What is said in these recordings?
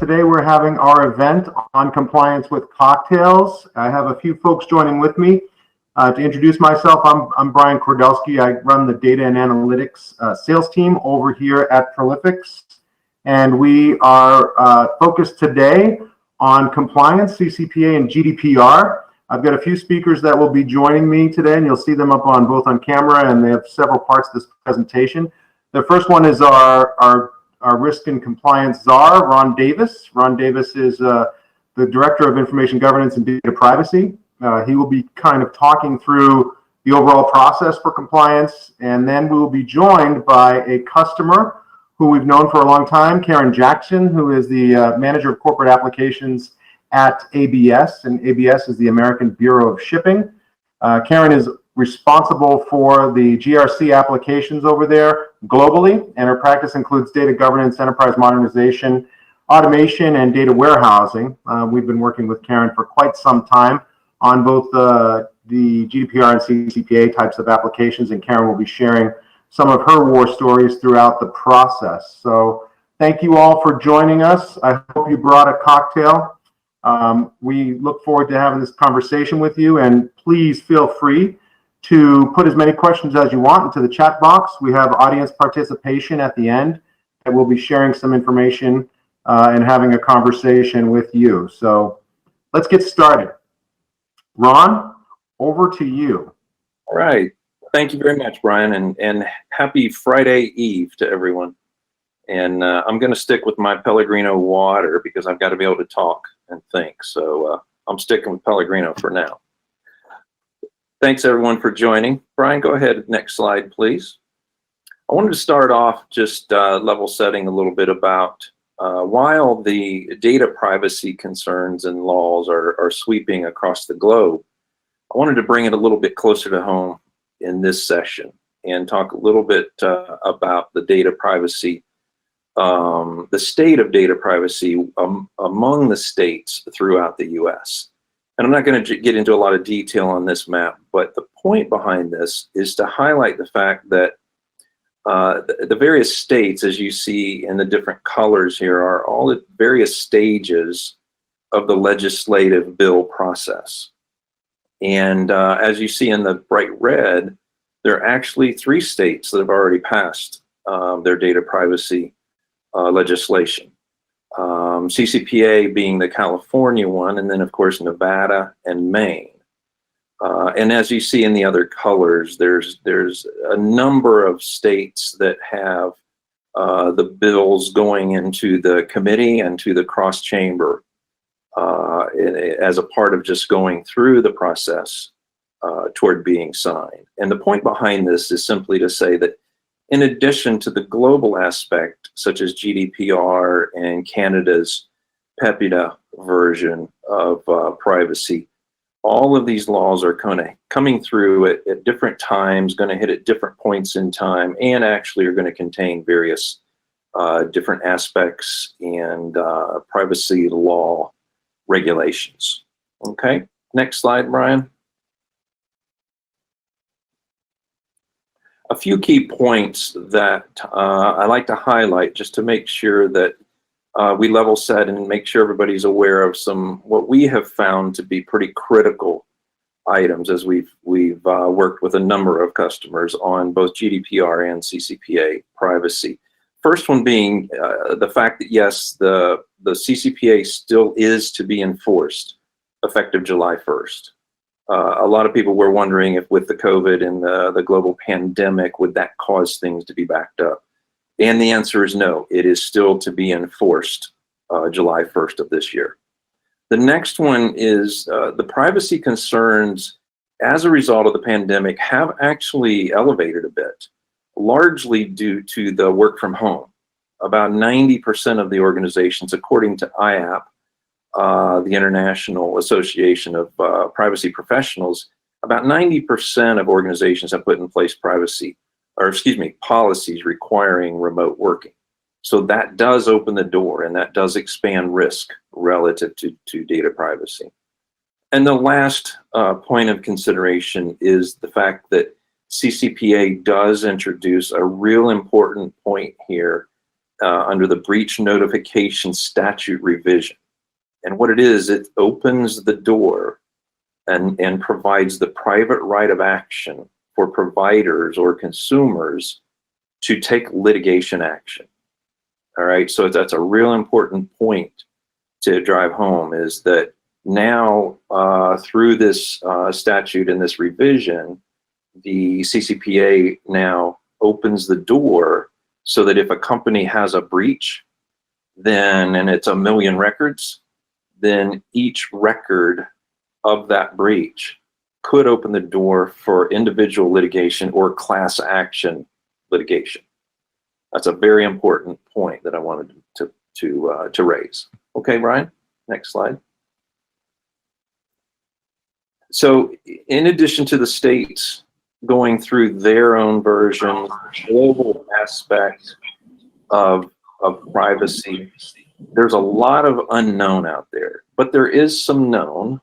Today we're having our event on compliance with cocktails. I have a few folks joining with me. To introduce myself, I'm Brian Kordelski. I run the data and analytics sales team over here at Prolifics. And we are focused today on compliance, CCPA and GDPR. I've got a few speakers that will be joining me today, and you'll see them up on both on camera, and they have several parts of this presentation. The first one is our risk and compliance czar, Ron Davis. Ron Davis is the Director of Information Governance and Data Privacy. He will be kind of talking through the overall process for compliance, and then we will be joined by a customer who we've known for a long time, Karen Jackson, who is the Manager of Corporate Applications at ABS, and ABS is the American Bureau of Shipping. Karen is responsible for the GRC applications over there globally, and her practice includes data governance, enterprise modernization, automation, and data warehousing. We've been working with Karen for quite some time on both the GDPR and CCPA types of applications, and Karen will be sharing some of her war stories throughout the process. So thank you all for joining us. I hope you brought a cocktail. We look forward to having this conversation with you, and please feel free to put as many questions as you want into the chat box. We have audience participation at the end that will be sharing some information and having a conversation with you. So let's get started. Ron, over to you. All right. Thank you very much, Brian, and happy Friday Eve to everyone. And I'm going to stick with my Pellegrino water because I've got to be able to talk and think. So I'm sticking with Pellegrino for now. Thanks, everyone, for joining. Brian, go ahead. Next slide, please. I wanted to start off just level setting a little bit about while the data privacy concerns and laws are sweeping across the globe, I wanted to bring it a little bit closer to home in this session and talk a little bit about the data privacy, the state of data privacy among the states throughout the US. And I'm not going to get into a lot of detail on this map, but the point behind this is to highlight the fact that the various states, as you see in the different colors here, are all at various stages of the legislative bill process. And as you see in the bright red, there are actually 3 states that have already passed their data privacy legislation. CCPA being the California one, and then of course Nevada and Maine. And as you see in the other colors, there's a number of states that have the bills going into the committee and to the cross chamber as a part of just going through the process toward being signed. And the point behind this is simply to say that in addition to the global aspect, such as GDPR and Canada's PEPIDA version of privacy, all of these laws are kind of coming through at different times, going to hit at different points in time, and actually are going to contain various different aspects and privacy law regulations. Okay, next slide, Brian. A few key points that I like to highlight just to make sure that we level set and make sure everybody's aware of some what we have found to be pretty critical items as we've worked with a number of customers on both GDPR and CCPA privacy. First one being the fact that yes, the CCPA still is to be enforced effective July 1st. A lot of people were wondering if with the COVID and the global pandemic, would that cause things to be backed up? And the answer is no, it is still to be enforced July 1st of this year. The next one is the privacy concerns as a result of the pandemic have actually elevated a bit, largely due to the work from home. About 90% of the organizations, according to IAP, the International Association of Privacy Professionals, about 90% of organizations have put in place policies requiring remote working. So that does open the door and that does expand risk relative to data privacy. And the last point of consideration is the fact that CCPA does introduce a real important point here under the breach notification statute revision. And what it is, it opens the door and provides the private right of action for providers or consumers to take litigation action. All right, so that's a real important point to drive home, is that now through this statute and this revision, the CCPA now opens the door so that if a company has a breach, then, and it's 1 million records, then each record of that breach could open the door for individual litigation or class action litigation. That's a very important point that I wanted to raise. Okay, Brian, next slide. So in addition to the states going through their own version, global aspect of privacy, there's a lot of unknown out there, but there is some known,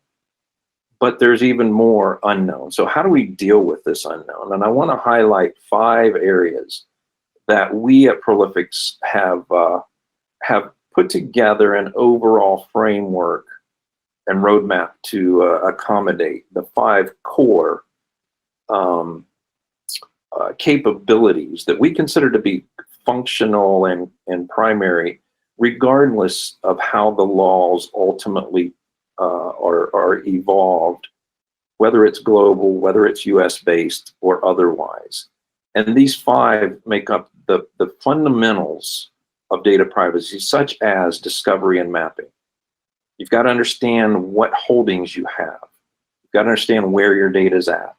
but there's even more unknown. So how do we deal with this unknown? And I want to highlight 5 areas that we at Prolifics have put together an overall framework and roadmap to accommodate the 5 core capabilities that we consider to be functional and primary, regardless of how the laws ultimately are evolved, whether it's global, whether it's US based or otherwise. And these 5 make up the fundamentals of data privacy, such as discovery and mapping. You've got to understand what holdings you have. You've got to understand where your data is at,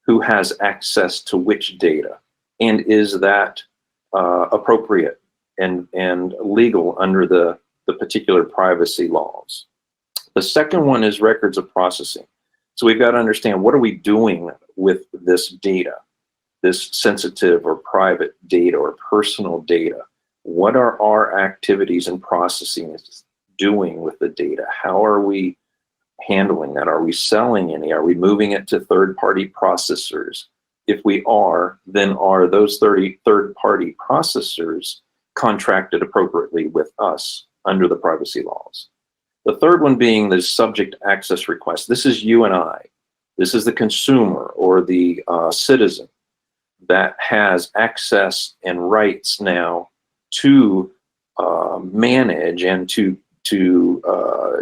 who has access to which data, and is that appropriate and legal under the particular privacy laws. The second one is records of processing. So we've got to understand, what are we doing with this data, this sensitive or private data or personal data? What are our activities and processing doing with the data? How are we handling that? Are we selling any? Are we moving it to third-party processors? If we are, then are those third-party processors contracted appropriately with us under the privacy laws? The third one being the subject access request. This is you and I. This is the consumer or the citizen that has access and rights now to manage and to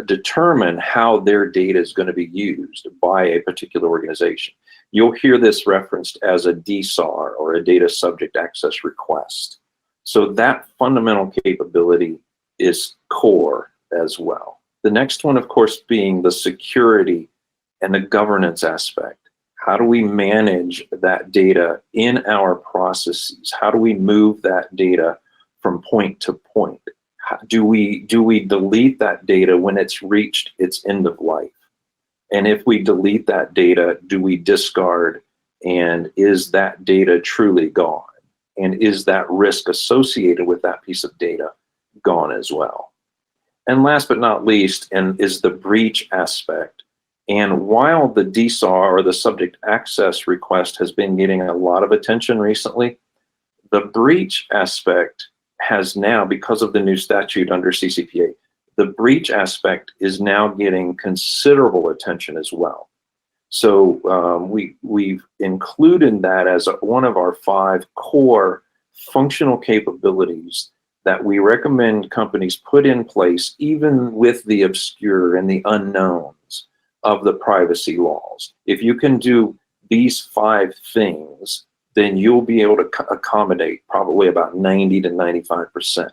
determine how their data is going to be used by a particular organization. You'll hear this referenced as a DSAR, or a data subject access request. So that fundamental capability is core as well. The next one, of course, being the security and the governance aspect. How do we manage that data in our processes? How do we move that data from point to point? Do we delete that data when it's reached its end of life? And if we delete that data, do we discard? And is that data truly gone? And is that risk associated with that piece of data gone as well? And last but not least, is the breach aspect. And while the DSAR, or the subject access request, has been getting a lot of attention recently, the breach aspect has now, because of the new statute under CCPA, the breach aspect is now getting considerable attention as well. So we've included that as one of our 5 core functional capabilities that we recommend companies put in place, even with the obscure and the unknowns of the privacy laws. If you can do these 5 things, then you'll be able to accommodate probably about 90 to 95%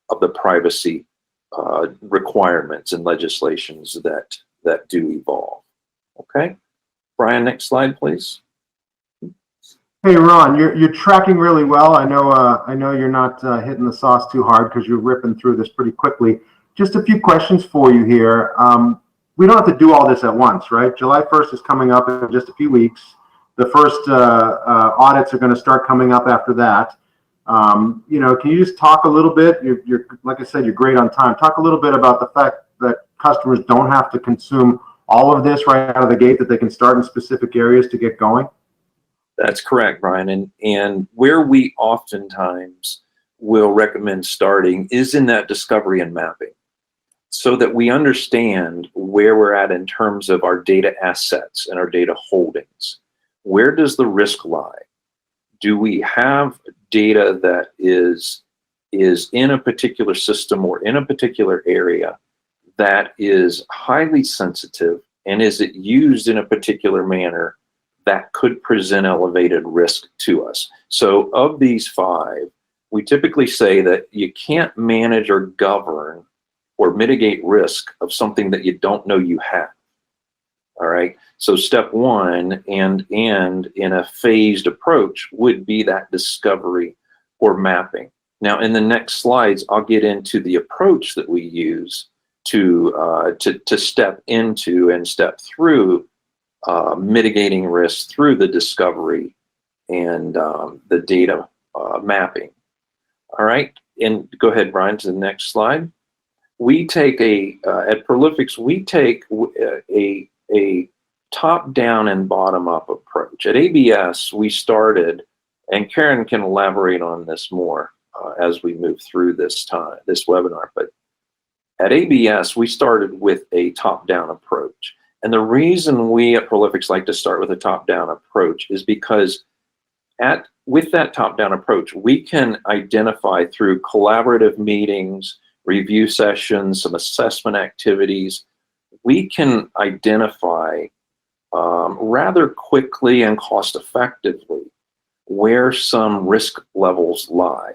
of the privacy requirements and legislations that do evolve. Okay, Brian, next slide, please. Hey, Ron, you're tracking really well. I know you're not hitting the sauce too hard because you're ripping through this pretty quickly. Just a few questions for you here. We don't have to do all this at once, right? July 1st is coming up in just a few weeks. The first audits are going to start coming up after that. Can you just talk a little bit? You're like I said, you're great on time. Talk a little bit about the fact that customers don't have to consume all of this right out of the gate, that they can start in specific areas to get going. That's correct, Brian. And where we oftentimes will recommend starting is in that discovery and mapping, so that we understand where we're at in terms of our data assets and our data holdings. Where does the risk lie? Do we have data that is in a particular system or in a particular area that is highly sensitive, and is it used in a particular manner that could present elevated risk to us? So of these 5, we typically say that you can't manage or govern or mitigate risk of something that you don't know you have. All right. So step 1 and in a phased approach would be that discovery or mapping. Now, in the next slides, I'll get into the approach that we use to step into and step through mitigating risk through the discovery and the data mapping. All right. And go ahead, Brian, to the next slide. We take at Prolifics, we take a top-down and bottom-up approach. At ABS, we started, and Karen can elaborate on this more as we move through this webinar, but at ABS, we started with a top-down approach. And the reason we at Prolifics like to start with a top-down approach is because with that top-down approach, we can identify through collaborative meetings, review sessions, some assessment activities, we can identify rather quickly and cost effectively where some risk levels lie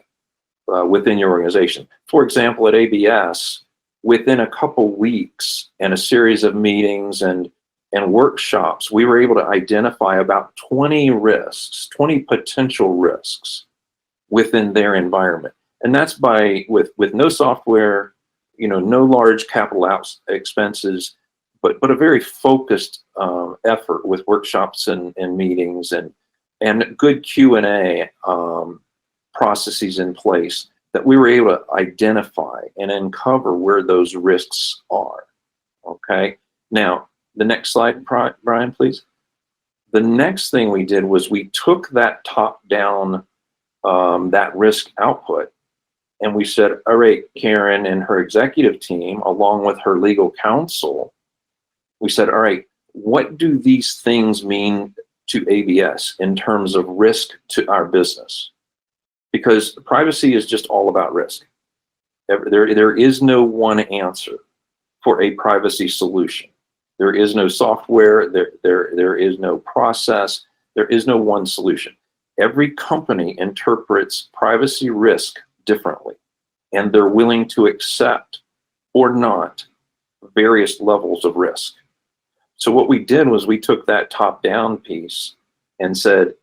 within your organization. For example, at ABS, within a couple weeks and a series of meetings and workshops, we were able to identify about 20 potential risks within their environment. And that's with no software, no large capital expenses, but a very focused effort with workshops and meetings and good Q&A processes in place that we were able to identify and uncover where those risks are. Okay. Now, the next slide, Brian, please. The next thing we did was we took that top-down, that risk output, and we said, all right, Karen and her executive team, along with her legal counsel, we said, all right, what do these things mean to ABS in terms of risk to our business? Because privacy is just all about risk. There is no one answer for a privacy solution. There is no software, there is no process, there is no one solution. Every company interprets privacy risk differently, and they're willing to accept or not various levels of risk. So what we did was we took that top-down piece and said,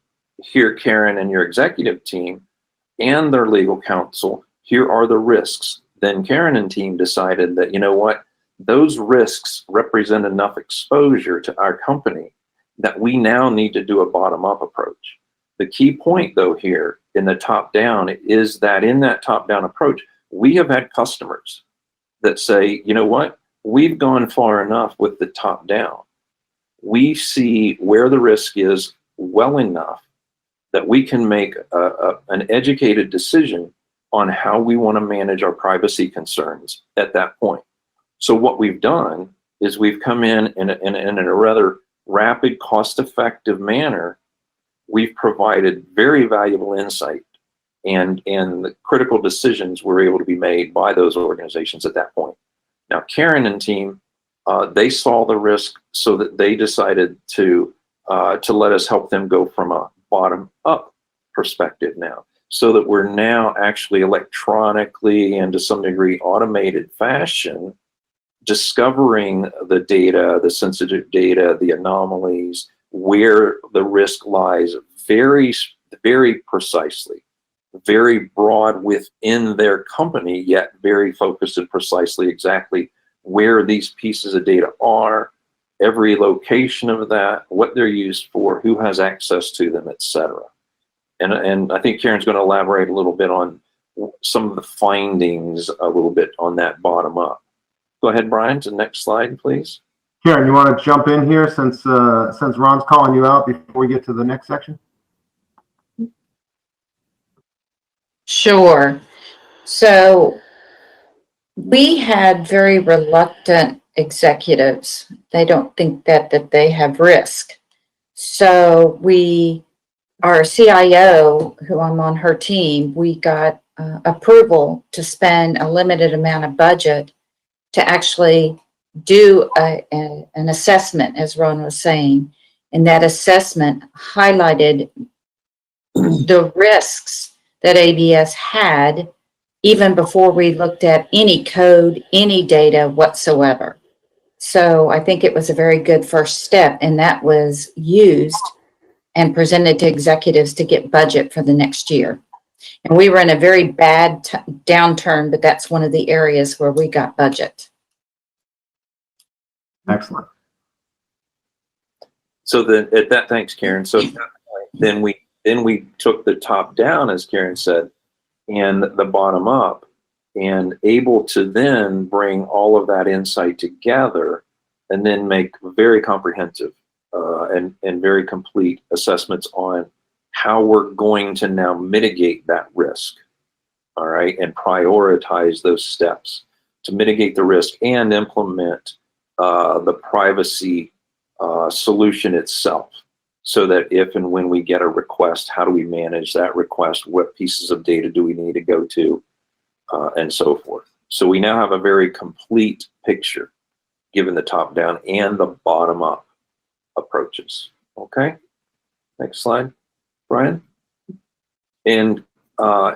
here, Karen and your executive team and their legal counsel, here are the risks. Then Karen and team decided that, you know what, those risks represent enough exposure to our company that we now need to do a bottom-up approach. The key point, though, here in the top-down is that in that top-down approach, we have had customers that say, you know what, we've gone far enough with the top-down. We see where the risk is well enough that we can make an educated decision on how we want to manage our privacy concerns at that point. So what we've done is we've come in a rather rapid, cost-effective manner. We've provided very valuable insight, and the critical decisions were able to be made by those organizations at that point. Now, Karen and team, they saw the risk, so that they decided to let us help them go from a bottom-up perspective now, so that we're now actually electronically and to some degree automated fashion discovering the data, the sensitive data, the anomalies, where the risk lies very, very precisely, very broad within their company, yet very focused and precisely exactly where these pieces of data are, every location of that, what they're used for, who has access to them, etc. And I think Karen's going to elaborate a little bit on some of the findings a little bit on that bottom up. Go ahead, Brian, to the next slide, please. Karen, you want to jump in here since Ron's calling you out before we get to the next section? Sure. So we had very reluctant executives. They don't think that they have risk. So our CIO, who I'm on her team, we got approval to spend a limited amount of budget to actually do an assessment, as Ron was saying. And that assessment highlighted the risks that ABS had even before we looked at any code, any data whatsoever. So I think it was a very good first step, and that was used and presented to executives to get budget for the next year. And we were in a very bad downturn, but that's one of the areas where we got budget. Excellent. So thanks, Karen. So then we took the top down, as Karen said, and the bottom up, and able to then bring all of that insight together and then make very comprehensive and very complete assessments on how we're going to now mitigate that risk, all right, and prioritize those steps to mitigate the risk and implement the privacy solution itself, so that if and when we get a request, how do we manage that request? What pieces of data do we need to go to, and so forth. So we now have a very complete picture, given the top-down and the bottom-up approaches. Okay, next slide, Brian. And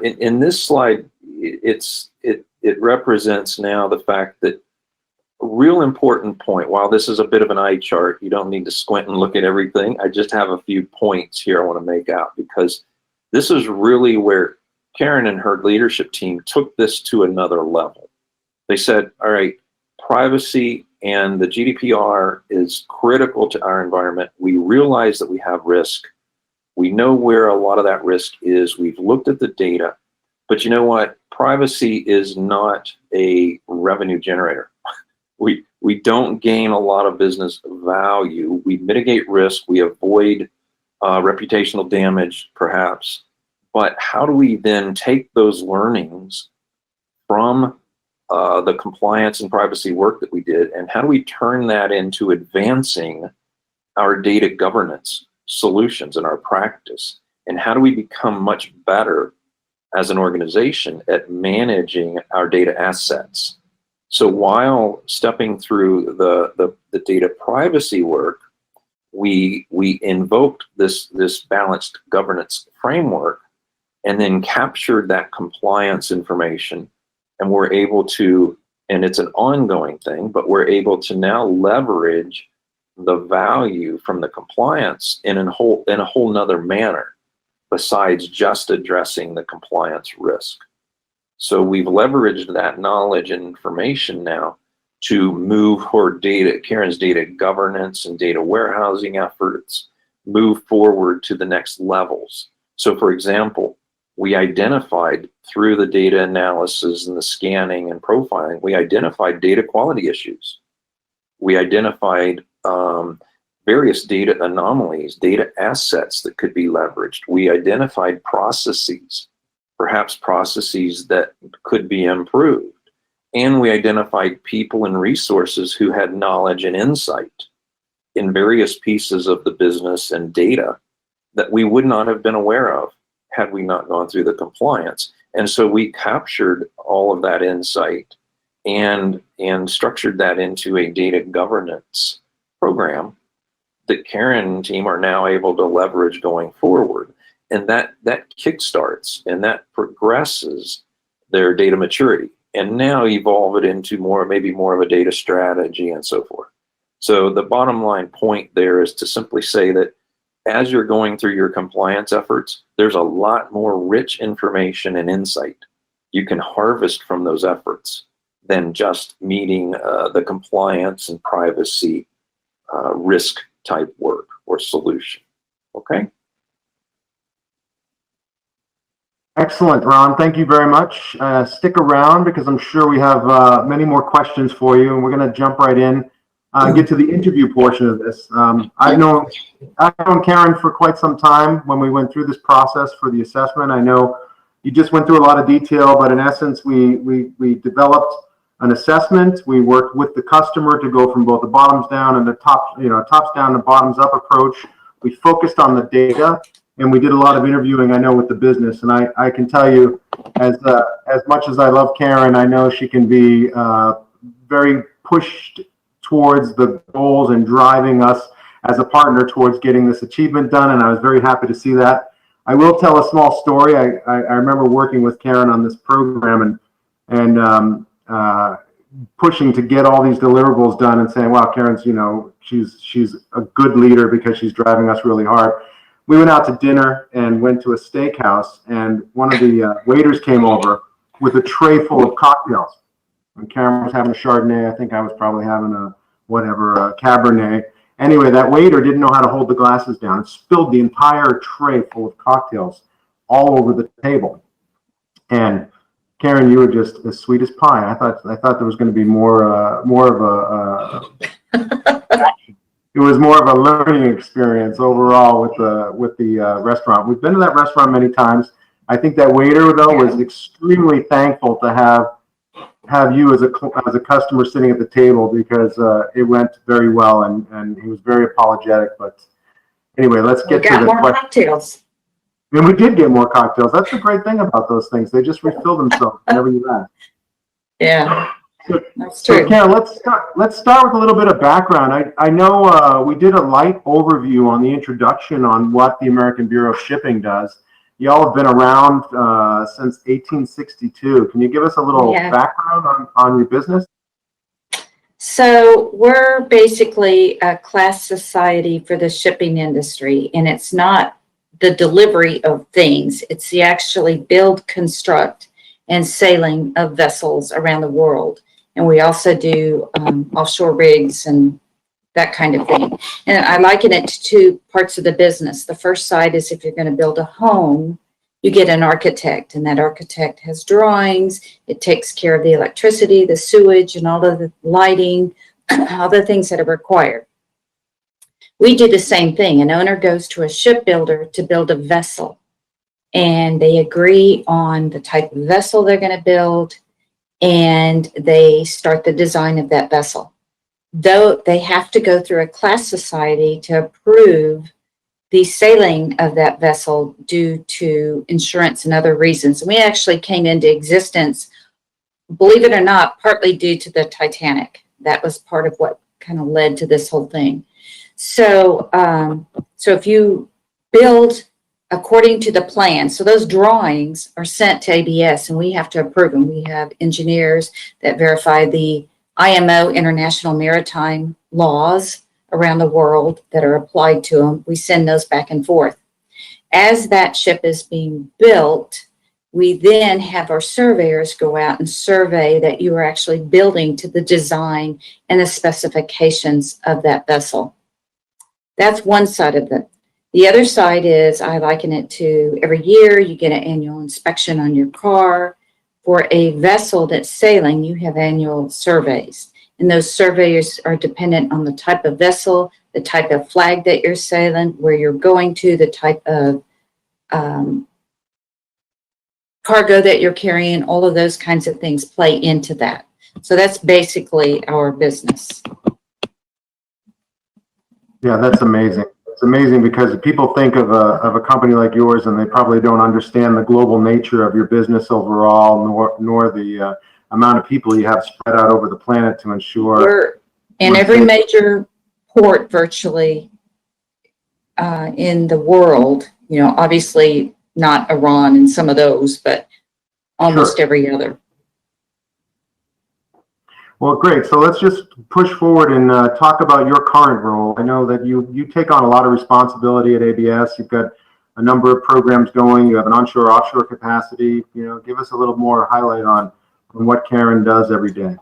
in this slide, it represents now the fact that a real important point, while this is a bit of an eye chart, you don't need to squint and look at everything. I just have a few points here I want to make out, because this is really where Karen and her leadership team took this to another level. They said, all right, privacy and the GDPR is critical to our environment. We realize that we have risk. We know where a lot of that risk is. We've looked at the data, but you know what? Privacy is not a revenue generator. We don't gain a lot of business value. We mitigate risk. We avoid reputational damage, perhaps. But how do we then take those learnings from the compliance and privacy work that we did, and how do we turn that into advancing our data governance solutions in our practice? And how do we become much better as an organization at managing our data assets? So while stepping through the data privacy work, we invoked this balanced governance framework, and then captured that compliance information, and we're able to, and it's an ongoing thing, but we're able to now leverage the value from the compliance in a whole nother manner, besides just addressing the compliance risk. So we've leveraged that knowledge and information now to move her data, Karen's data governance and data warehousing efforts, move forward to the next levels. So for example, we identified through the data analysis and the scanning and profiling, we identified data quality issues. We identified various data anomalies, data assets that could be leveraged. We identified processes, perhaps processes that could be improved. And we identified people and resources who had knowledge and insight in various pieces of the business and data that we would not have been aware of had we not gone through the compliance. And so we captured all of that insight and structured that into a data governance program that Karen and team are now able to leverage going forward. And that kickstarts and that progresses their data maturity, and now evolve it into maybe more of a data strategy and so forth. So the bottom line point there is to simply say that as you're going through your compliance efforts, there's a lot more rich information and insight you can harvest from those efforts than just meeting the compliance and privacy risk type work or solution. Okay? Excellent, Ron. Thank you very much. Stick around, because I'm sure we have many more questions for you, and we're going to jump right in, get to the interview portion of this. I've known Karen for quite some time when we went through this process for the assessment. I know you just went through a lot of detail, but in essence, we developed an assessment. We worked with the customer to go from both the bottoms down and the tops down and bottoms up approach. We focused on the data, and we did a lot of interviewing, I know, with the business. And I can tell you, as much as I love Karen, I know she can be very pushed towards the goals and driving us as a partner towards getting this achievement done. And I was very happy to see that. I will tell a small story. I remember working with Karen on this program and pushing to get all these deliverables done and saying, wow, Karen's, she's a good leader because she's driving us really hard. We went out to dinner and went to a steakhouse, and one of the waiters came over with a tray full of cocktails. And Karen was having a Chardonnay. I think I was probably having a Cabernet. Anyway, that waiter didn't know how to hold the glasses down. It spilled the entire tray full of cocktails all over the table. And Karen, you were just as sweet as pie. I thought there was going to be more of a it was more of a learning experience overall with the restaurant. We've been to that restaurant many times. I think that waiter though was extremely thankful to have you as a customer sitting at the table, because it went very well, and he was very apologetic. But anyway, let's get to the more question. cocktails. And we did get more cocktails. That's the great thing about those things. They just refill themselves whenever you ask. Yeah, that's So true. Karen, let's start with a little bit of background. I know we did a light overview on the introduction on what the American Bureau of Shipping does. Y'all have been around since 1862. Can you give us a little background on your business? So we're basically a class society for the shipping industry, and it's not the delivery of things. It's the actually build, construct, and sailing of vessels around the world. And we also do offshore rigs and that kind of thing. And I liken it to two parts of the business. The first side is if you're going to build a home, you get an architect, and that architect has drawings. It takes care of the electricity, the sewage, and all of the lighting, all the things that are required. We do the same thing. An owner goes to a shipbuilder to build a vessel, and they agree on the type of vessel they're going to build, and they start the design of that vessel. Though they have to go through a class society to approve the sailing of that vessel due to insurance and other reasons. And we actually came into existence, believe it or not, partly due to the Titanic. That was part of what kind of led to this whole thing. So, so if you build according to the plan, so those drawings are sent to ABS and we have to approve them. We have engineers that verify the IMO, International Maritime Laws around the world that are applied to them. We send those back and forth. As that ship is being built, we then have our surveyors go out and survey that you are actually building to the design and the specifications of that vessel. That's one side of it. The other side is, I liken it to every year you get an annual inspection on your car. For a vessel that's sailing, you have annual surveys. And those surveys are dependent on the type of vessel, the type of flag that you're sailing, where you're going to, the type of cargo that you're carrying. All of those kinds of things play into that. So that's basically our business. Yeah, that's amazing. It's amazing because people think of a company like yours, and they probably don't understand the global nature of your business overall, nor the amount of people you have spread out over the planet to ensure. We're in every major port virtually in the world, obviously not Iran and some of those, but almost every other. Well, great. So let's just push forward and talk about your current role. I know that you take on a lot of responsibility at ABS. You've got a number of programs going. You have an onshore, offshore capacity. Give us a little more highlight on what Karen does every day.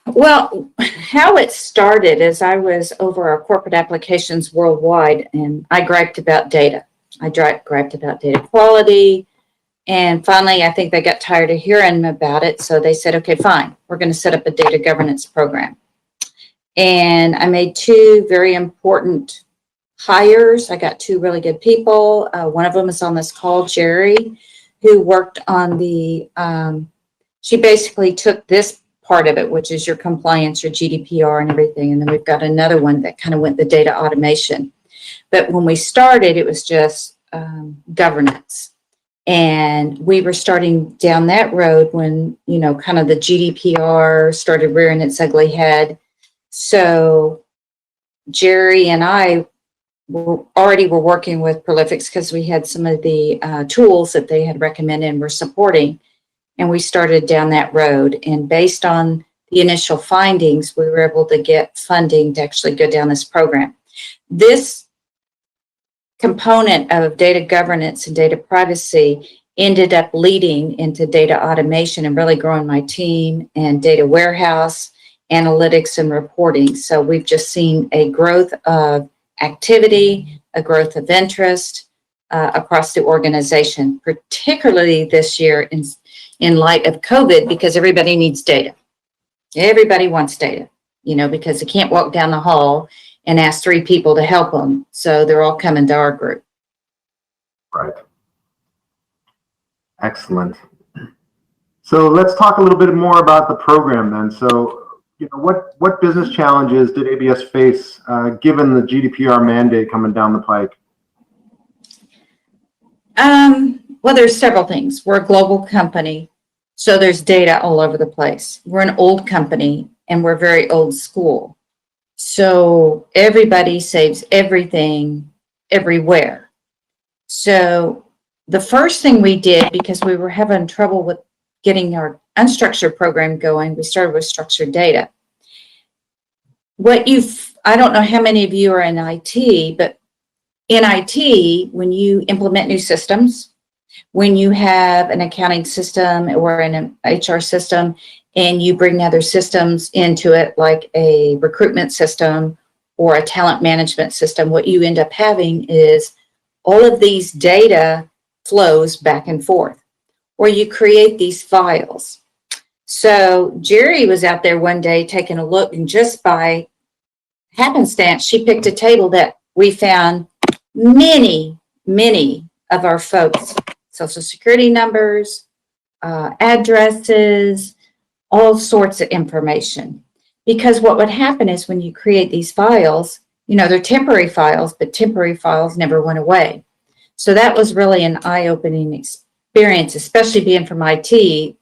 Well, how it started is I was over our corporate applications worldwide, and I griped about data. I griped about data quality. And finally, I think they got tired of hearing about it. So they said, okay, fine, we're going to set up a data governance program. And I made two very important hires. I got two really good people. One of them is on this call, Jerry, who worked on she basically took this part of it, which is your compliance, your GDPR and everything. And then we've got another one that kind of went the data automation. But when we started, it was just governance. And we were starting down that road when, kind of the GDPR started rearing its ugly head. So Jerry and I were working with Prolifics because we had some of the tools that they had recommended and were supporting. And we started down that road. And based on the initial findings, we were able to get funding to actually go down this program. This component of data governance and data privacy ended up leading into data automation and really growing my team and data warehouse, analytics, and reporting. So we've just seen a growth of activity, a growth of interest across the organization, particularly this year in light of COVID, because everybody needs data. Everybody wants data, because they can't walk down the hall and ask 3 people to help them. So they're all coming to our group. Right. Excellent. So let's talk a little bit more about the program then. So, what business challenges did ABS face given the GDPR mandate coming down the pike? Well, there's several things. We're a global company, so there's data all over the place. We're an old company, and we're very old school. So everybody saves everything everywhere. So the first thing we did, because we were having trouble with getting our unstructured program going, we started with structured data. I don't know how many of you are in IT, but in IT, when you implement new systems, when you have an accounting system or an HR system, and you bring other systems into it, like a recruitment system or a talent management system, what you end up having is all of these data flows back and forth, or you create these files. So Jerry was out there one day taking a look, and just by happenstance, she picked a table that we found many of our folks' social security numbers, addresses, all sorts of information. Because what would happen is when you create these files, they're temporary files, but temporary files never went away. So that was really an eye-opening experience, especially being from IT.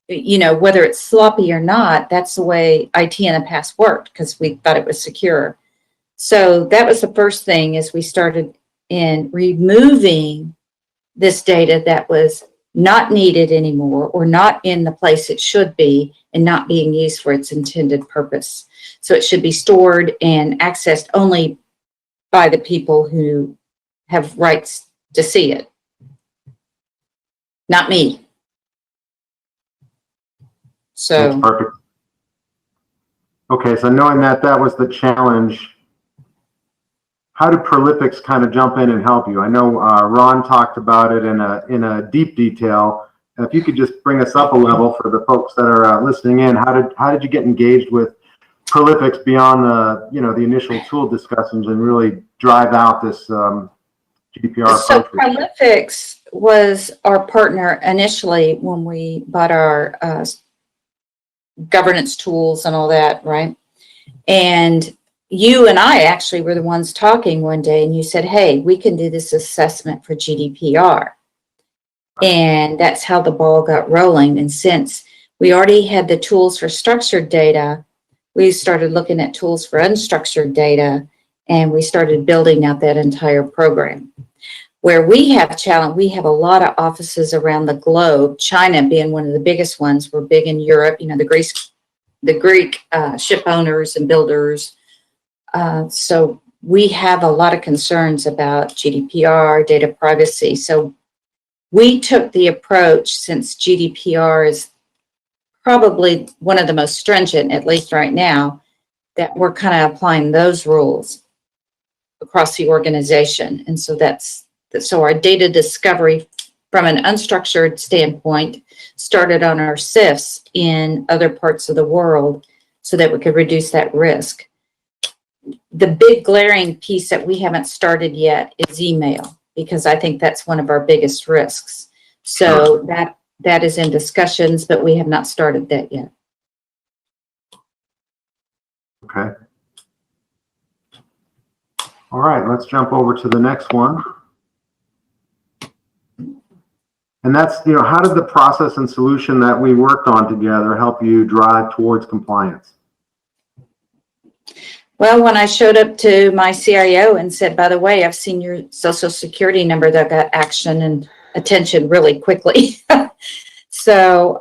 Whether it's sloppy or not, that's the way IT in the past worked because we thought it was secure. So that was the first thing, is we started in removing this data that was not needed anymore or not in the place it should be and not being used for its intended purpose. So it should be stored and accessed only by the people who have rights to see it, not me. So that's perfect. Okay, so knowing that was the challenge, how did Prolifics kind of jump in and help you? I know Ron talked about it in a deep detail. If you could just bring us up a level for the folks that are listening in, how did you get engaged with Prolifics beyond the initial tool discussions and really drive out this GDPR So approach? Prolifics was our partner initially when we bought our governance tools and all that, right? And you and I actually were the ones talking one day, and you said, hey, we can do this assessment for GDPR. And that's how the ball got rolling. And since we already had the tools for structured data, we started looking at tools for unstructured data, and we started building out that entire program. Where we have challenge, we have a lot of offices around the globe, China being one of the biggest ones. We're big in Europe, the Greek ship owners and builders. So we have a lot of concerns about GDPR, data privacy. So we took the approach, since GDPR is probably one of the most stringent, at least right now, that we're kind of applying those rules across the organization. And so so our data discovery from an unstructured standpoint started on our SIFs in other parts of the world so that we could reduce that risk. The big glaring piece that we haven't started yet is email, because I think that's one of our biggest risks. So that is in discussions, but we have not started that yet. Okay. All right, let's jump over to the next one. And that's, how did the process and solution that we worked on together help you drive towards compliance? Well, when I showed up to my CIO and said, by the way, I've seen your social security number, that got action and attention really quickly. So,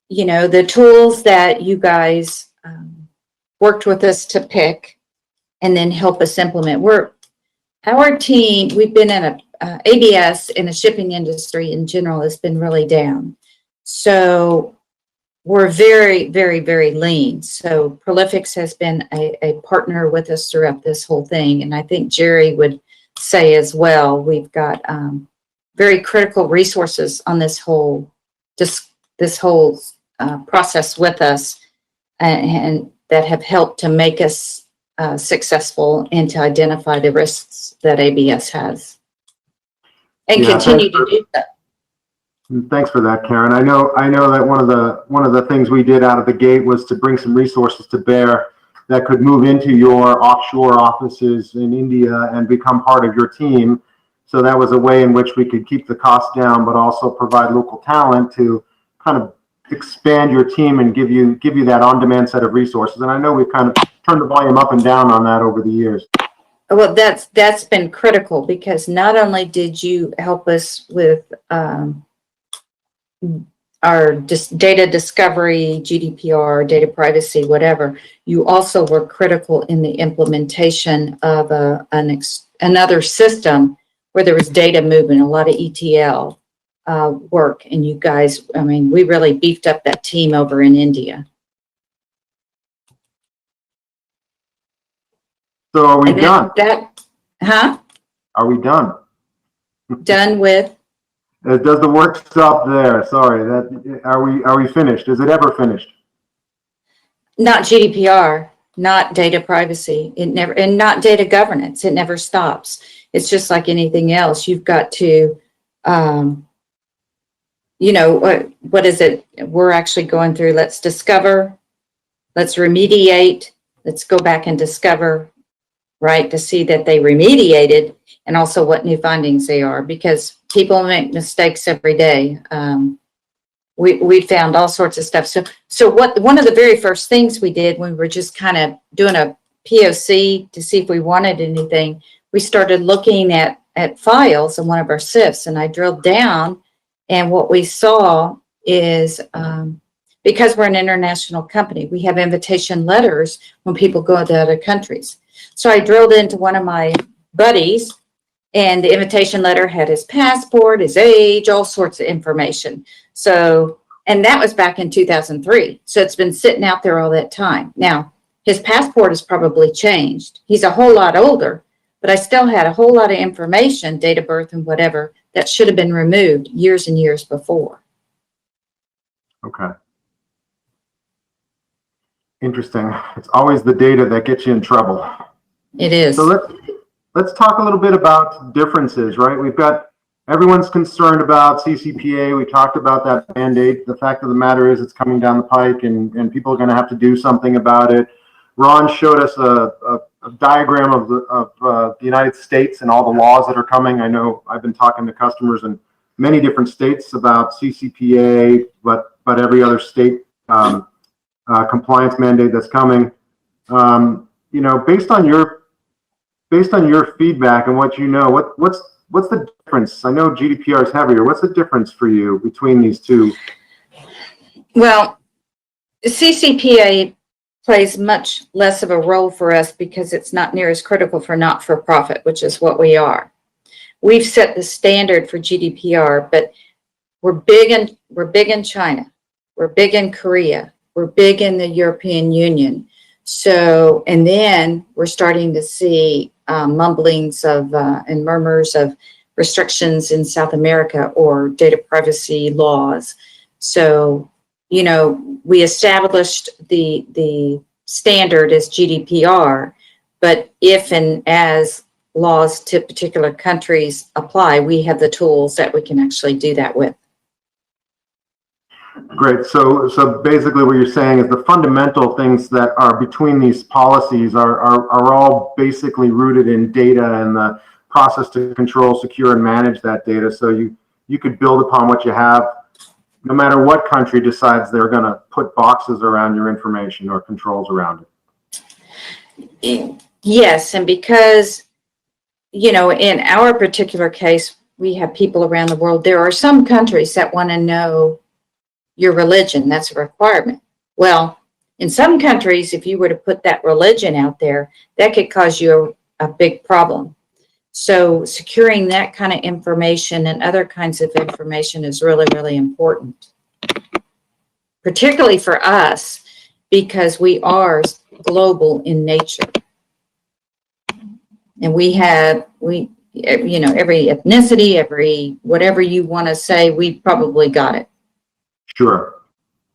the tools that you guys worked with us to pick and then help us implement. Our team, we've been in ABS in the shipping industry in general has been really down. So we're very, very, very lean. So Prolifics has been a partner with us throughout this whole thing. And I think Jerry would say as well, we've got very critical resources on this whole process with us and that have helped to make us successful and to identify the risks that ABS has and continue to do that. Thanks for that, Karen. I know that one of the things we did out of the gate was to bring some resources to bear that could move into your offshore offices in India and become part of your team. So that was a way in which we could keep the costs down, but also provide local talent to kind of expand your team and give you that on-demand set of resources. And I know we've kind of turned the volume up and down on that over the years. Well, that's been critical because not only did you help us with our data discovery, GDPR, data privacy, whatever, you also were critical in the implementation of another system where there was data movement, a lot of ETL work. And you guys, we really beefed up that team over in India. So are we done? Are we done? Done with? Does the work stop there? Sorry, are we finished? Is it ever finished? Not GDPR, not data privacy. It never, and not data governance. It never stops. It's just like anything else. You've got to, what is it? We're actually going through, let's discover, let's remediate, let's go back and discover, right, to see that they remediated and also what new findings they are, because people make mistakes every day. We found all sorts of stuff. So one of the very first things we did when we were just kind of doing a POC to see if we wanted anything, we started looking at files in one of our SIFs, and I drilled down, and what we saw is because we're an international company, we have invitation letters when people go to other countries. So I drilled into one of my buddies, and the invitation letter had his passport, his age, all sorts of information. So, and that was back in 2003. So it's been sitting out there all that time. Now, his passport has probably changed. He's a whole lot older, but I still had a whole lot of information, date of birth and whatever, that should have been removed years and years before. Okay. Interesting. It's always the data that gets you in trouble. It is. So let's talk a little bit about differences, right? We've got, everyone's concerned about CCPA. We talked about that mandate. The fact of the matter is it's coming down the pike and people are going to have to do something about it. Ron showed us a diagram of the United States and all the laws that are coming. I know I've been talking to customers in many different states about CCPA, but every other state compliance mandate that's coming. Based on your feedback and what you know, what's the difference? I know GDPR is heavier. What's the difference for you between these two? Well, CCPA plays much less of a role for us because it's not near as critical for not-for-profit, which is what we are. We've set the standard for GDPR, but we're big in China. We're big in Korea. We're big in the European Union. So, and then we're starting to see mumblings of and murmurs of restrictions in South America or data privacy laws. So, we established the standard as GDPR, but if and as laws to particular countries apply, we have the tools that we can actually do that with. Great. So basically what you're saying is the fundamental things that are between these policies are all basically rooted in data and the process to control, secure, and manage that data. So you could build upon what you have, no matter what country decides they're going to put boxes around your information or controls around it. Yes, and because, you know, in our particular case, we have people around the world. There are some countries that want to know your religion. That's a requirement. Well, in some countries, if you were to put that religion out there, that could cause you a big problem. So securing that kind of information and other kinds of information is really, really important, particularly for us, because we are global in nature. And we, you know, every ethnicity, every whatever you want to say, we probably got it. Sure.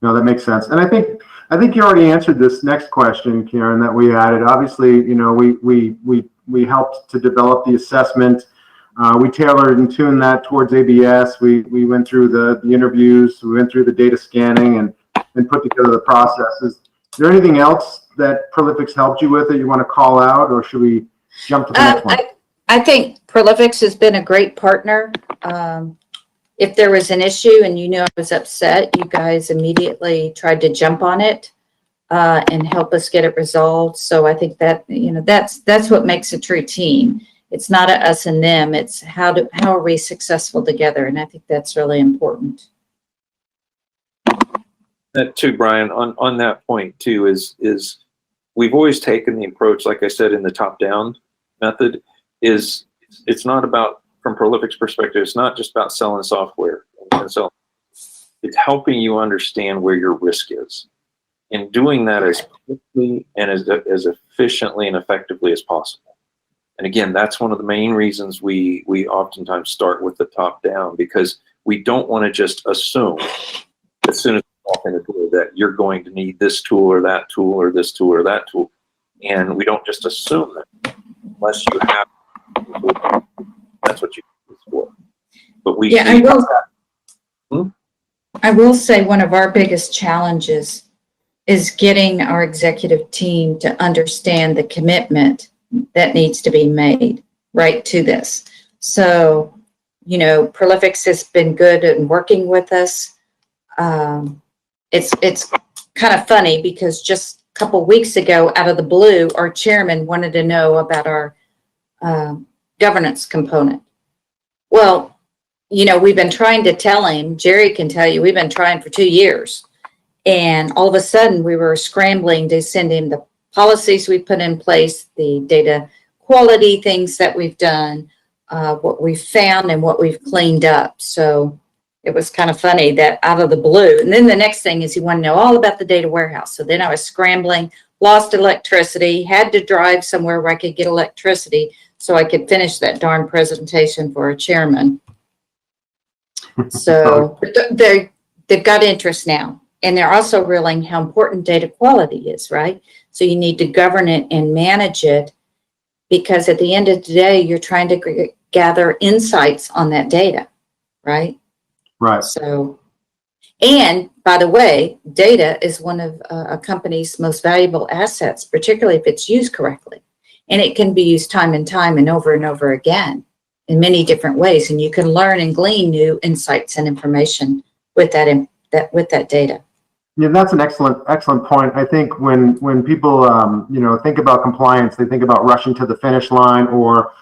No, that makes sense. And I think you already answered this next question, Karen, that we added. Obviously, you know, we helped to develop the assessment. We tailored and tuned that towards ABS. We went through the interviews, we went through the data scanning and put together the processes. Is there anything else that Prolifics helped you with that you want to call out, or should we jump to the next one? I think Prolifics has been a great partner. If there was an issue and you knew I was upset, you guys immediately tried to jump on it and help us get it resolved. So I think that, you know, that's what makes a true team. It's not a us and them. It's how are we successful together, and I think that's really important. That too, Brian, on that point too, is we've always taken the approach, like I said, in the top-down method, is it's not about, from Prolific's perspective, it's not just about selling software. And so it's helping you understand where your risk is and doing that as quickly and as efficiently and effectively as possible. And again, that's one of the main reasons we oftentimes start with the top down, because we don't want to just assume as soon as we walk in the door that you're going to need this tool or that tool or this tool or that tool. And we don't just assume that unless you have that's what you use for. But we, yeah, I will say one of our biggest challenges is getting our executive team to understand the commitment that needs to be made right to this. So, you know, Prolifics has been good in working with us. It's kind of funny because just a couple weeks ago, out of the blue, our chairman wanted to know about our governance component. Well, you know, we've been trying to tell him, Jerry can tell you, we've been trying for 2 years. And all of a sudden we were scrambling to send him the policies we put in place, the data quality things that we've done, what we've found and what we've cleaned up. So it was kind of funny that out of the blue. And then the next thing is he wanted to know all about the data warehouse. So then I was scrambling, lost electricity, had to drive somewhere where I could get electricity so I could finish that darn presentation for a chairman. So they've got interest now. And they're also realizing how important data quality is, right? So you need to govern it and manage it, because at the end of the day, you're trying to gather insights on that data, right? Right. So, and by the way, data is one of a company's most valuable assets, particularly if it's used correctly. And it can be used time and over again in many different ways. And you can learn and glean new insights and information with that data. Yeah, that's an excellent point. I think when people you know, think about compliance, they think about rushing to the finish line or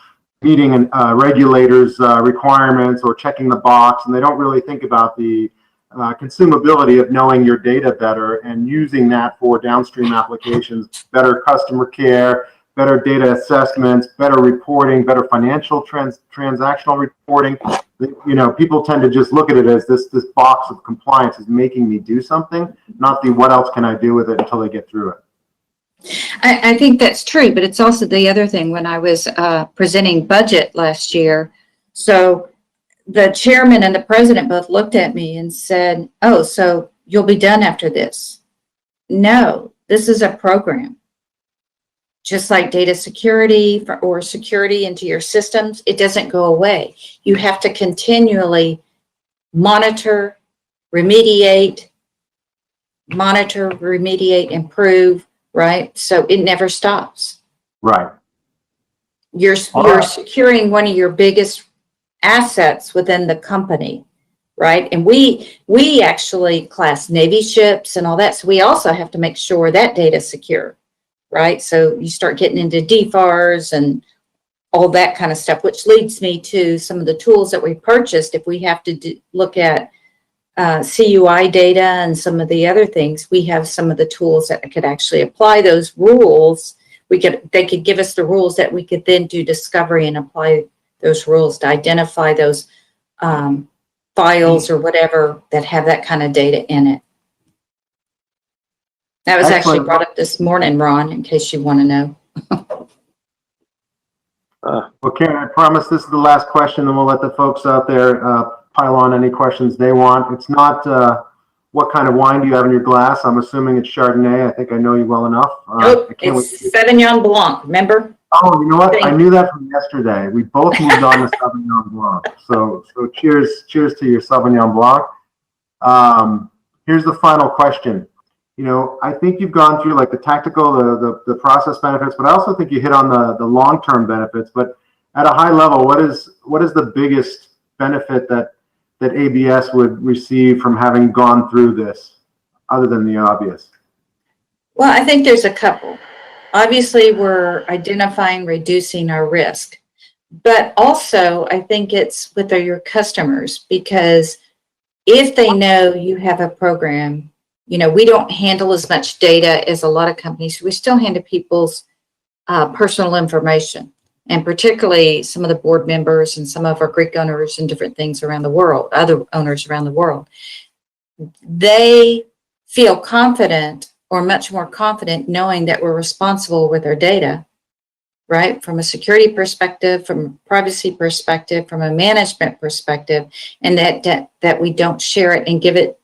meeting regulators' requirements or checking the box, and they don't really think about the consumability of knowing your data better and using that for downstream applications, better customer care, better data assessments, better reporting, better financial transactional reporting. You know, people tend to just look at it as this box of compliance is making me do something, not the what else can I do with it until they get through it. I think that's true, but it's also the other thing when I was presenting budget last year. So the chairman and the president both looked at me and said, oh, so you'll be done after this. No, this is a program. just like data security or security into your systems, it doesn't go away. You have to continually monitor, remediate, improve, right? So it never stops. Right. You're right. securing one of your biggest assets within the company, right? And we actually class Navy ships and all that. So we also have to make sure that data is secure, right? So you start getting into DFARS and all that kind of stuff, which leads me to some of the tools that we purchased. If we have to look at CUI data and some of the other things, we have some of the tools that could actually apply those rules. They could give us the rules that we could then do discovery and apply those rules to identify those files or whatever that have that kind of data in it. That was actually Excellent. brought up this morning, Ron, in case you want to know. Well, Karen, I promise this is the last question, and we'll let the folks out there pile on any questions they want. It's not what kind of wine do you have in your glass? I'm assuming it's Chardonnay. I think I know you well enough. Nope, it's Sauvignon Blanc, remember? Oh, you know what? I knew that from yesterday. We both moved on to Sauvignon Blanc. So cheers to your Sauvignon Blanc. Here's the final question. You know, I think you've gone through like the tactical, the process benefits, but I also think you hit on the long-term benefits. But at a high level, what is the biggest benefit that ABS would receive from having gone through this, other than the obvious? Well, I think there's a couple. Obviously, we're identifying, reducing our risk, but also I think it's with your customers, because if they know you have a program, you know, we don't handle as much data as a lot of companies. We still handle people's personal information, and particularly some of the board members and some of our Greek owners and different things around the world, other owners around the world. They feel confident, or much more confident, knowing that we're responsible with our data, right? From a security perspective, from a privacy perspective, from a management perspective, and that we don't share it and give it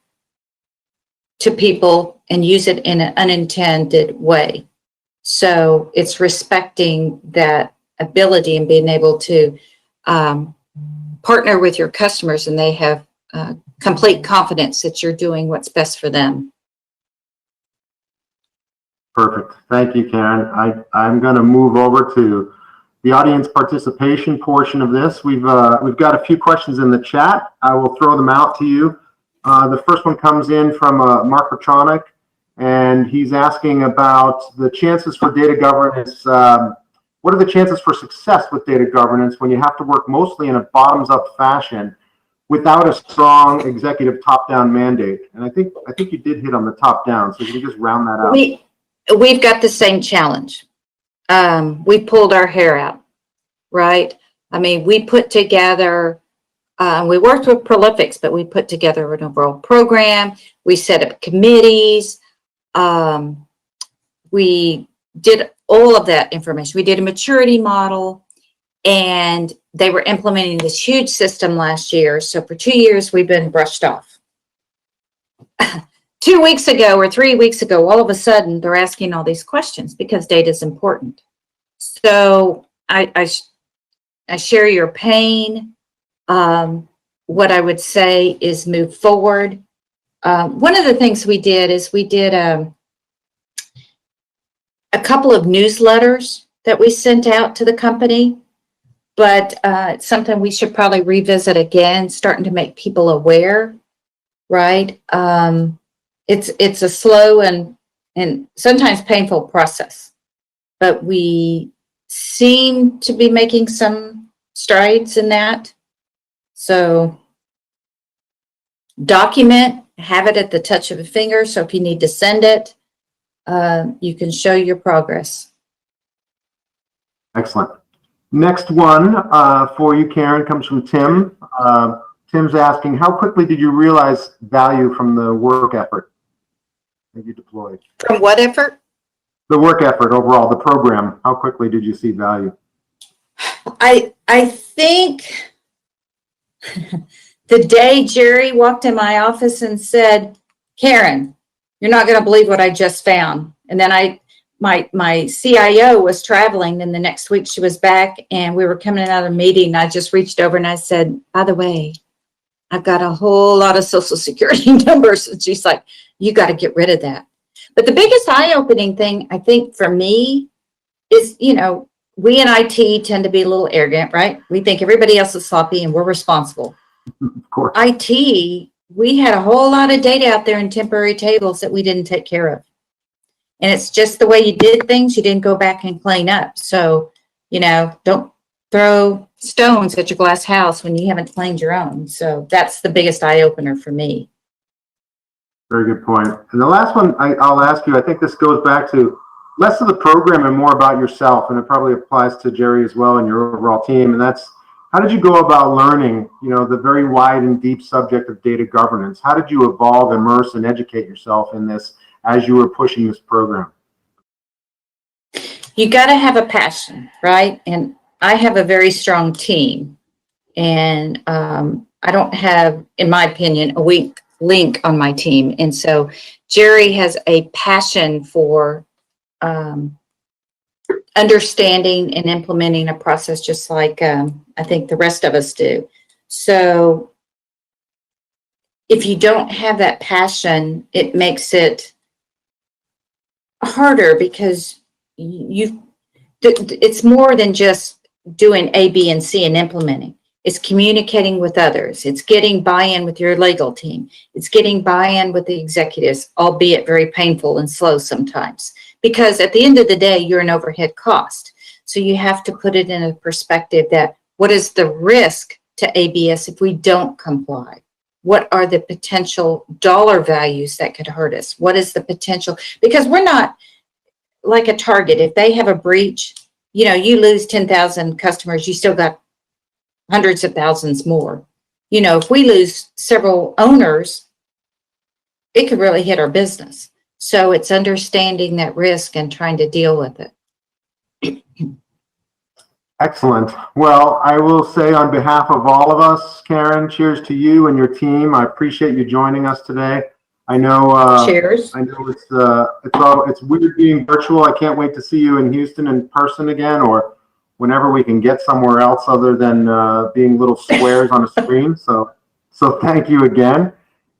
to people and use it in an unintended way. So it's respecting that ability and being able to partner with your customers, and they have complete confidence that you're doing what's best for them. Perfect. Thank you, Karen. I'm going to move over to the audience participation portion of this. We've got a few questions in the chat. I will throw them out to you. The first one comes in from Mark Petronic, and he's asking about the chances for data governance. What are the chances for success with data governance when you have to work mostly in a bottoms-up fashion without a strong executive top-down mandate? And I think you did hit on the top-down, so you can just round that out. We've got the same challenge. We pulled our hair out, right? I mean, we put together, we worked with Prolifics, but we put together an overall program. We set up committees. We did all of that information. We did a maturity model, and they were implementing this huge system last year. So for 2 years, we've been brushed off. 2 weeks ago or 3 weeks ago, all of a sudden, they're asking all these questions because data is important. So I share your pain. What I would say is move forward. One of the things we did is we did a couple of newsletters that we sent out to the company, but it's something we should probably revisit again, starting to make people aware, right? It's a slow and sometimes painful process, but we seem to be making some strides in that. So document, have it at the touch of a finger. So if you need to send it, you can show your progress. Excellent. Next one for you, Karen, comes from Tim. Tim's asking, how quickly did you realize value from the work effort that you deployed? From what effort? The work effort overall, the program. How quickly did you see value? I think the day Jerry walked in my office and said, Karen, you're not going to believe what I just found. And then my CIO was traveling, and the next week she was back, and we were coming out of a meeting. I just reached over and I said, by the way, I've got a whole lot of Social Security numbers. And she's like, you got to get rid of that. But the biggest eye-opening thing, I think, for me is, you know, we in IT tend to be a little arrogant, right? We think everybody else is sloppy and we're responsible. Of course. IT, we had a whole lot of data out there in temporary tables that we didn't take care of. And it's just the way you did things. You didn't go back and clean up. So, you know, don't throw stones at your glass house when you haven't cleaned your own. So that's the biggest eye opener for me. Very good point. And the last one I'll ask you, I think this goes back to less of the program and more about yourself. And it probably applies to Jerry as well and your overall team. And that's, how did you go about learning, you know, the very wide and deep subject of data governance? How did you evolve, immerse, and educate yourself in this as you were pushing this program? You got to have a passion, right? And I have a very strong team, and I don't have, in my opinion, a weak link on my team. And so Jerry has a passion for understanding and implementing a process, just like I think the rest of us do. So if you don't have that passion, it makes it harder, because it's more than just doing A, B, and C and implementing. It's communicating with others. It's getting buy-in with your legal team. It's getting buy-in with the executives, albeit very painful and slow sometimes. Because at the end of the day, you're an overhead cost. So you have to put it in a perspective that what is the risk to ABS if we don't comply? What are the potential dollar values that could hurt us? What is the potential? Because we're not like a Target. If they have a breach, you know, you lose 10,000 customers, you still got hundreds of thousands more. You know, if we lose several owners, it could really hit our business. So it's understanding that risk and trying to deal with it. Excellent. Well, I will say on behalf of all of us, Karen, cheers to you and your team. I appreciate you joining us today. I know. Cheers. I know it's weird being virtual. I can't wait to see you in Houston in person again, or whenever we can get somewhere else other than being little squares on a screen. So thank you again,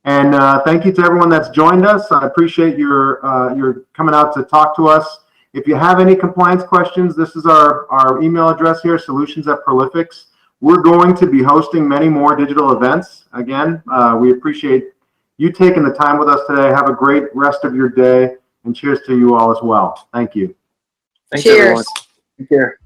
and thank you to everyone that's joined us. I appreciate your coming out to talk to us. If you have any compliance questions, this is our email address here, solutions@Prolifics. We're going to be hosting many more digital events. Again, we appreciate you taking the time with us today. Have a great rest of your day, and cheers to you all as well. Thank you. Thanks, Cheers. everyone. Take care.